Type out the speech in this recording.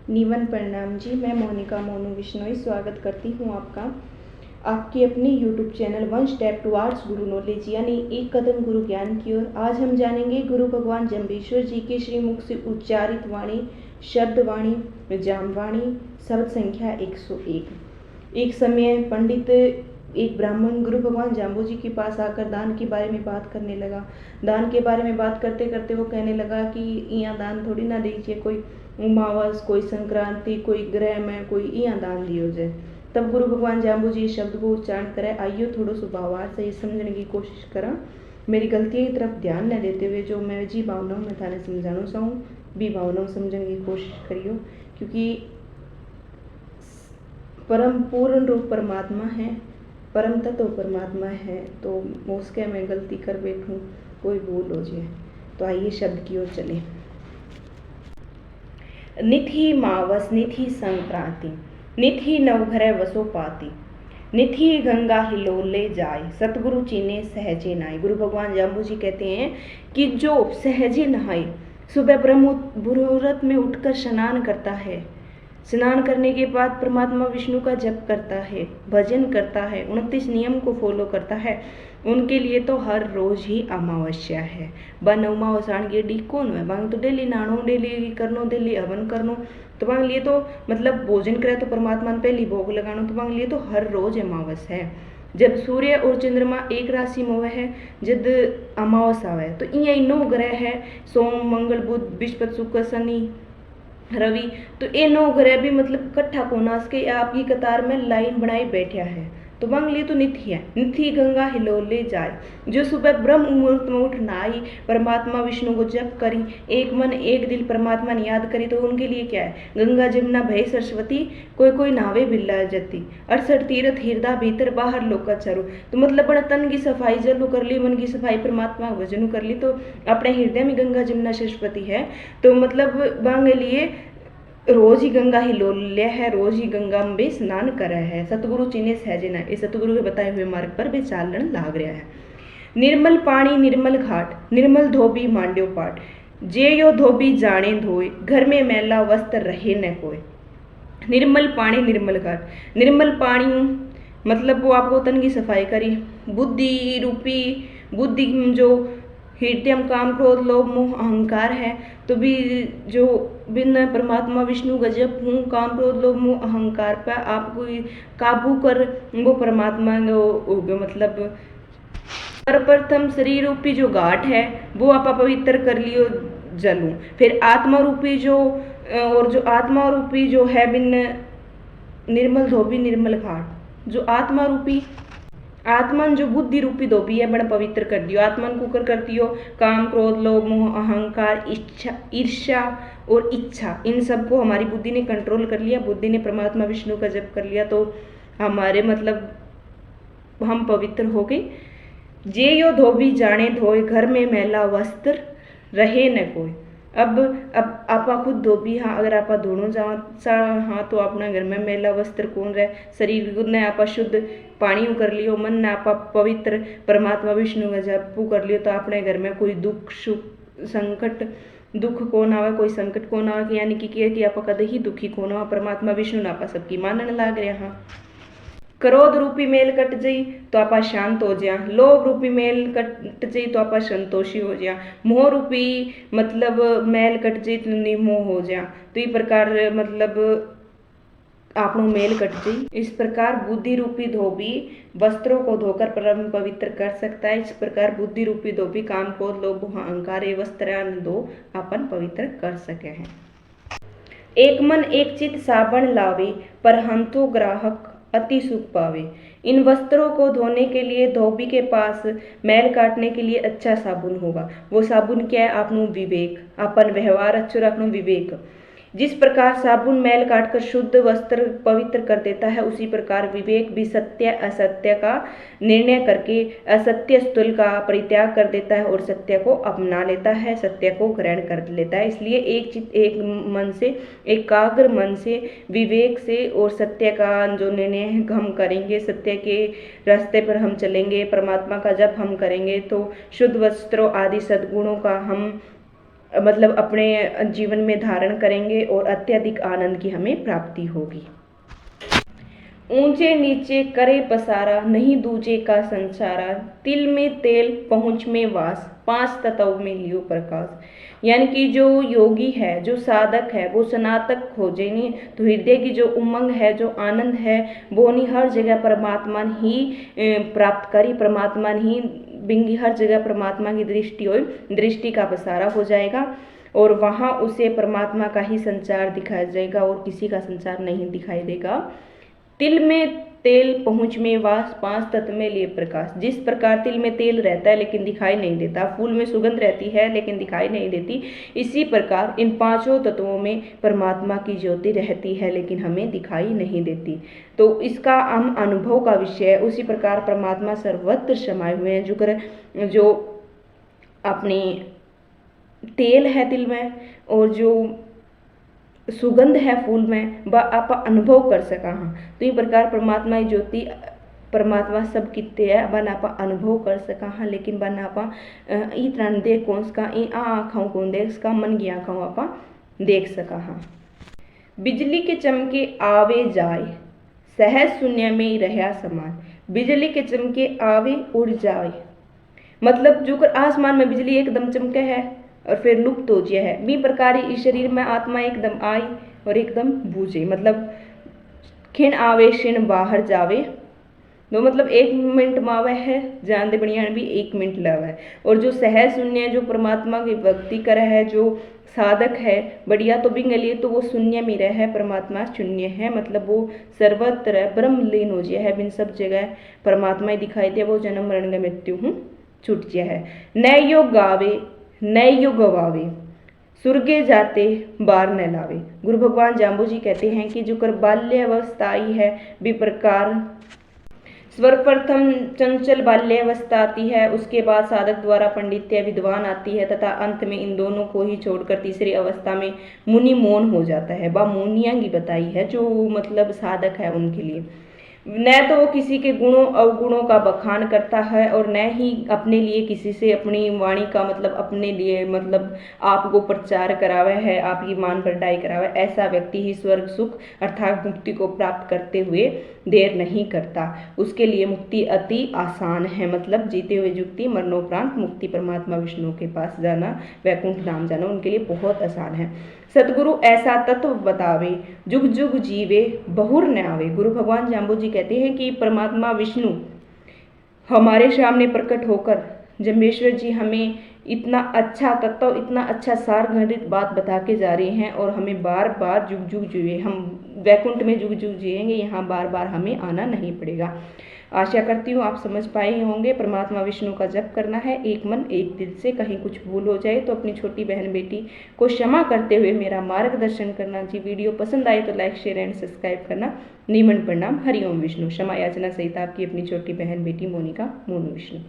नीवन प्रणाम जी। मैं मोनिका मोनू बिश्नोई स्वागत करती हूँ आपकी अपनी YouTube channel one step towards गुरु नॉलेज यानी एक कदम गुरु ज्ञान की ओर। आज हम जानेंगे गुरु भगवान जम्बेश्वर जी के श्री मुख से उच्चारित वाणी, शब्द वाणी, जामवाणी, शब्द संख्या 101। एक समय पंडित एक ब्राह्मण गुरु भगवान जाम्बू जी के पास आकर दान के बारे में बात करने लगा। दान के बारे में बात करते करते वो कहने लगा कि यहाँ दान थोड़ी ना दीजिए, कोई उमावस, कोई संक्रांति, कोई ग्रह में कोई यहाँ दान दियो जाए। तब गुरु भगवान जाम्बू जी शब्द को उच्चारण करे। आइयो थोड़ो सो भावार्थ से समझने की कोशिश करा। मेरी गलतियों की तरफ ध्यान न देते हुए जो मैं जी भावनाओं में थाने समझाना चाहूँ भी भावनाओं समझने की कोशिश करियो, क्योंकि परम पूर्ण रूप परमात्मा है, परम तत्व परमात्मा है, तो उसके मैं गलती कर बैठूं, कोई भूल हो जाए। तो आइए शब्द की ओर चले। निथि मावस निथि संक्रांति, निथि नवघर वसो पाती, निथि गंगा हिलोले जाए, सतगुरु चीने सहजे नहाए। गुरु भगवान जाम्बू जी कहते हैं कि जो सहजे नहाए, सुबह ब्रह्म मुहूर्त में उठकर स्नान करता है, स्नान करने के बाद परमात्मा विष्णु का जप करता है, भजन करता है, 29 नियम को फॉलो करता है, उनके लिए तो हर रोज ही अमावस्या है। बन अमावसान के डी कौन है, बांग तो डेली नहानो, डेली करनो, डेली हवन करनो, तो बांग लिए तो मतलब भोजन करे तो परमात्मा ने पहली भोग लगानो, तो बांग लिए तो हर रोज अमावस है। जब सूर्य और चंद्रमा एक राशि में हुए है, जब अमावस आवे तो ये 9 ग्रह है, सोम, मंगल, बुध, बृहस्पति, शुक्र, शनि, रवि, तो ये 9 ग्रह भी मतलब कट्ठा कोनास के आपकी कतार में लाइन बनाई बैठा है। तो बांग लिए तो निथि है, निथि गंगा हिलोले जाए, जो सुबह ब्रह्म मुहूर्त में उठ नहाई, परमात्मा विष्णु को जप करी, एक मन एक दिल परमात्मा ने याद करी, तो उनके लिए क्या है, गंगा जमुना भय सरस्वती, कोई कोई नावे बिल्ला जती, 68 तीर्थ हृदय भीतर बाहर लोका चारो। तो मतलब बड़ा तन की सफाई जल कर ली, मन की सफाई परमात्मा भजन कर ली, तो अपने हृदय में गंगा जमुना सरस्वती है। तो मतलब बांग लिए रोज ही गंगा हिलोल्य है, रोज ही गंगा में स्नान कर है, सतगुरु चीने सहजे ना, इस सतगुरु के बताए हुए मार्ग पर वे चालन लाग रहा है। निर्मल पानी निर्मल घाट, निर्मल धोबी मांड्यो पाट, जे यो धोबी जाने धोए, घर में मैला वस्त्र रहे न कोई। निर्मल पानी निर्मल घाट, निर्मल पानी मतलब वो आपको तन की सफाई करी, बुद्धि रूपी, बुद्धि जो हृदय काम क्रोध लोभ मोह अहंकार है, तो भी जो बिन परमात्मा विष्णु गजब हूँ, काम क्रोध लोभ मोह अहंकार पर आपको काबू कर वो परमात्मा मतलब सर्वप्रथम शरीर रूपी जो घाट है वो आप पवित्र कर लियो जलूं, फिर आत्मा रूपी जो और जो आत्मा रूपी जो है बिन निर्मल धोबी निर्मल घाट, जो आत्मा रूपी आत्मन जो बुद्धि रूपी धोबी है बड़ा पवित्र कर दियो। आत्मन कुकर कर दियो काम क्रोध लोभ मोह अहंकार इच्छा ईर्ष्या और इच्छा, इन सबको हमारी बुद्धि ने कंट्रोल कर लिया, बुद्धि ने परमात्मा विष्णु का जप कर लिया, तो हमारे मतलब हम पवित्र हो गए। जे यो धोबी जाने धोए, घर में मैला वस्त्र रहे न कोई। अब आपा खुद धोबी, हाँ अगर आपा धोनो जा हाँ तो अपना घर में मैला वस्त्र कौन रहे, शरीर ने आपा शुद्ध पानी कर लियो, मन ने आपा पवित्र परमात्मा विष्णु का जप कर लियो, तो अपने घर में कोई दुख सुख संकट दुख कौन आवे, कोई संकट कौन आवे, यानी कि आपा कदे ही दुखी कौन आवे, परमात्मा विष्णु ने आपा सबकी मानने लाग रहे। हाँ क्रोध रूपी मेल कट जाई तो आपा शांत हो जा, लोभ रूपी मेल कट जाई तो आपा संतोषी हो जा, मोह रूपी मतलब मेल कट जाई तो निमोह हो जा, तो इस प्रकार मतलब आपनो मेल कट जाई। इस प्रकार बुद्धि रूपी धोबी वस्त्रों को धोकर परम पवित्र कर सकता है। इस प्रकार बुद्धि रूपी धोबी काम क्रोध लोभ अहंकार ये वस्त्र दो अपन पवित्र कर सके हैं। एक मन एक चित साबन लावे, पर हंतो ग्राहक अति सुख पावे। इन वस्त्रों को धोने के लिए धोबी के पास मैल काटने के लिए अच्छा साबुन होगा। वो साबुन क्या है, आपनो विवेक, अपन व्यवहार अच्छो रखनो विवेक। जिस प्रकार साबुन मैल काटकर शुद्ध वस्त्र पवित्र कर देता है, उसी प्रकार विवेक भी सत्य असत्य का निर्णय करके असत्य स्थूल का परित्याग कर देता है और सत्य को अपना लेता है, सत्य को ग्रहण कर लेता है। इसलिए एक चित्त एक मन से, एकाग्र मन से, विवेक से और सत्य का जो निर्णय हम करेंगे, सत्य के रास्ते पर हम चलेंगे, परमात्मा का जप हम करेंगे, तो शुद्ध वस्त्रों आदि सद्गुणों का हम मतलब अपने जीवन में धारण करेंगे और अत्यधिक आनंद की हमें प्राप्ति होगी। ऊंचे नीचे करे पसारा, नहीं दूजे का संसारा, तिल में तेल पहुँच में वास, पांच तत्व में लियो प्रकाश। यानी कि जो योगी है, जो साधक है, वो स्नातक खोजे नहीं तो हृदय की जो उमंग है, जो आनंद है, वो नहीं हर जगह परमात्मा ही प्राप्त करी, परमात्मा ही बिंगी, हर जगह परमात्मा की दृष्टि हो, दृष्टि का पसारा हो जाएगा और वहाँ उसे परमात्मा का ही संचार दिखाया जाएगा और किसी का संचार नहीं दिखाई देगा। तिल में तेल पहुँच में वास, पांच तत्व में लिए प्रकाश। जिस प्रकार तिल में तेल रहता है लेकिन दिखाई नहीं देता, फूल में सुगंध रहती है लेकिन दिखाई नहीं देती, इसी प्रकार इन पांचों तत्वों में परमात्मा की ज्योति रहती है लेकिन हमें दिखाई नहीं देती। तो इसका हम अनुभव का विषय है। उसी प्रकार परमात्मा सर्वत्र समाये हुए हैं। जो अपनी तेल है तिल में और जो सुगंध है फूल में, वह आप अनुभव कर सका। हाँ, तो इस प्रकार परमात्मा की ज्योति, परमात्मा सब कितने है बन आप अनुभव कर सका। हाँ, लेकिन बन आप तरह देख कौन का आँखाओं कौन देख का मन की आँखाओं आप देख सका। हाँ, बिजली के चमके आवे जाए, सहज शून्य में ही रहा समान। बिजली के चमके आवे उड़ जाए, मतलब जो कर आसमान में बिजली एकदम चमके है और फिर लुप्त हो जाए है, भी प्रकार इस शरीर में आत्मा एकदम आई और एकदम बूझे, मतलब खिण आवे क्षीण बाहर जावे। तो मतलब 1 मिनट मावे है जान दे बढ़िया भी 1 मिनट लावे। और जो सहज शून्य, जो परमात्मा की भक्ति करे है, जो साधक है बढ़िया, तो बिंग लिए तो वो शून्य में रह है, परमात्मा शून्य है, मतलब वो सर्वत्र ब्रह्मलीन हो जाए है, बिन सब जगह परमात्मा ही दिखाई दे, वो जन्म मरण का मृत्यु हूँ छूट गया है। नय योग गावे नय योग गवावे, सुर्गे जाते बार न लावे। गुरु भगवान जाम्बू जी कहते हैं कि जो कर बाल्य अवस्था आई है, भी प्रकार सर्वप्रथम चंचल बाल्य अवस्था आती है, उसके बाद साधक द्वारा पंडित्य विद्वान आती है तथा अंत में इन दोनों को ही छोड़कर तीसरी अवस्था में मुनि मौन हो जाता है। बा मुनियां की बताई है, जो मतलब साधक है उनके लिए। न तो वो किसी के गुणों अवगुणों का बखान करता है और न ही अपने लिए किसी से अपनी वाणी का मतलब अपने लिए मतलब आपको प्रचार करावे है, आपकी मान बढ़ाई करावे। ऐसा व्यक्ति ही स्वर्ग सुख अर्थात मुक्ति को प्राप्त करते हुए देर नहीं करता। उसके लिए मुक्ति अति आसान है, मतलब जीते हुए युक्ति मरणोपरांत मुक्ति परमात्मा विष्णु के पास जाना, वैकुंठ धाम जाना उनके लिए बहुत आसान है। सतगुरु ऐसा तत्व बतावे, जुग जुग जीवे बहुर न आवे। गुरु भगवान जाम्बू जी कहते हैं कि परमात्मा विष्णु हमारे सामने प्रकट होकर जम्बेश्वर जी हमें इतना अच्छा तत्व, इतना अच्छा सारगर्भित बात बता के जा रहे हैं और हमें बार बार जुग जुग जिए, हम वैकुंठ में जुग जुग जिएंगे, यहाँ बार बार हमें आना नहीं पड़ेगा। आशा करती हूँ आप समझ पाए होंगे। परमात्मा विष्णु का जप करना है एक मन एक दिल से। कहीं कुछ भूल हो जाए तो अपनी छोटी बहन बेटी को क्षमा करते हुए मेरा मार्गदर्शन करना जी। वीडियो पसंद आए तो लाइक शेयर एंड सब्सक्राइब करना। निमन प्रणाम। हरिओम विष्णु। क्षमा याचना सहित आपकी अपनी छोटी बहन बेटी मोनिका मोनू विष्णु।